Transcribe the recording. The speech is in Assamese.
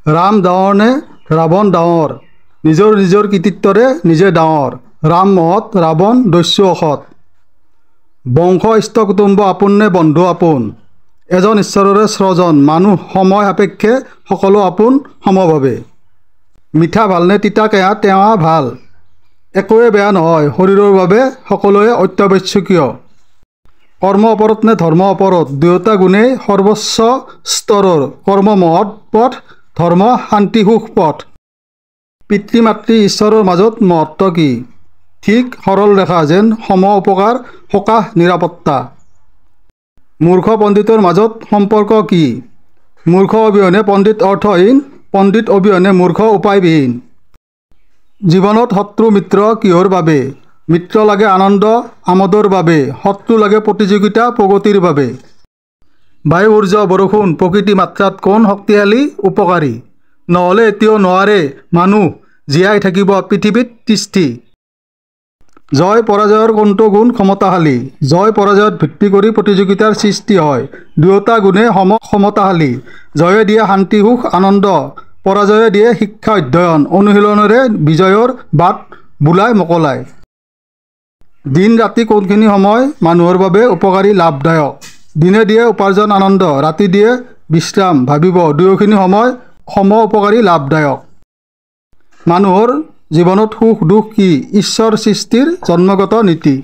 ৰাম ডাঙৰ নে ৰাৱণ ডাঙৰ? নিজৰ নিজৰ কৃতিত্বৰে নিজে ডাঙৰ। ৰাম মহৎ, ৰাৱণ দস্যু অসৎ। বংশ ইষ্ট কুটুম্ব আপোন নে বন্ধু আপোন? এজন ঈশ্বৰৰে স্ৰজন, মানুহ সময় সাপেক্ষে সকলো আপোন সমভাৱে। মিঠা ভাল নে তিতা কেঁহা? টেঙা ভাল। একোৱে বেয়া নহয়, শৰীৰৰ বাবে সকলোৱে অত্যাৱশ্যকীয়। কৰ্ম অপৰত নে ধৰ্ম অপৰত? দুয়োটা গুণেই সৰ্বোচ্চ স্তৰৰ। কৰ্ম মহৎ পথ, ধৰ্ম শান্তি সুখ পথ। পিতৃ মাতৃ ঈশ্বৰৰ মাজত মহত্ব কি? ঠিক সৰল ৰেখা, যেন সম উপকাৰ সকাহ নিৰাপত্তা। মূৰ্খ পণ্ডিতৰ মাজত সম্পৰ্ক কি? মূৰ্খ অবিহনে পণ্ডিত অৰ্থহীন, পণ্ডিত অবিহনে মূৰ্খ উপায়বিহীন। জীৱনত শত্ৰু মিত্ৰ কিহৰ বাবে? মিত্ৰ লাগে আনন্দ আমোদৰ বাবে, শত্ৰু লাগে প্ৰতিযোগিতা প্ৰগতিৰ বাবে। বায়ু সূৰ্য বৰষুণ প্ৰকৃতি মাত্ৰাত কোন শক্তিশালী উপকাৰী? নহ'লে এতিয়াও নোৱাৰে মানুহ জীয়াই থাকিব পৃথিৱীত তিষ্ঠি। জয় পৰাজয়ৰ কোনটো গুণ ক্ষমতাশালী? জয় পৰাজয়ত ভিত্তি কৰি প্ৰতিযোগিতাৰ সৃষ্টি হয়। দুয়োটা গুণে সমতাশালী। জয়ে দিয়ে শান্তি সুখ আনন্দ, পৰাজয়ে দিয়ে শিক্ষা অধ্যয়ন, অনুশীলনেৰে বিজয়ৰ বাট বোলাই মোকলাই। দিন ৰাতি কোনখিনি সময় মানুহৰ বাবে উপকাৰী লাভদায়ক? দিনে দিয়ে উপাৰ্জন আনন্দ, ৰাতি দিয়ে বিশ্ৰাম ভাবিব, দুয়োখিনি সময় সম উপকাৰী লাভদায়ক। মানুহৰ জীৱনত সুখ দুখ কি? ঈশ্বৰ সৃষ্টিৰ জন্মগত নীতি।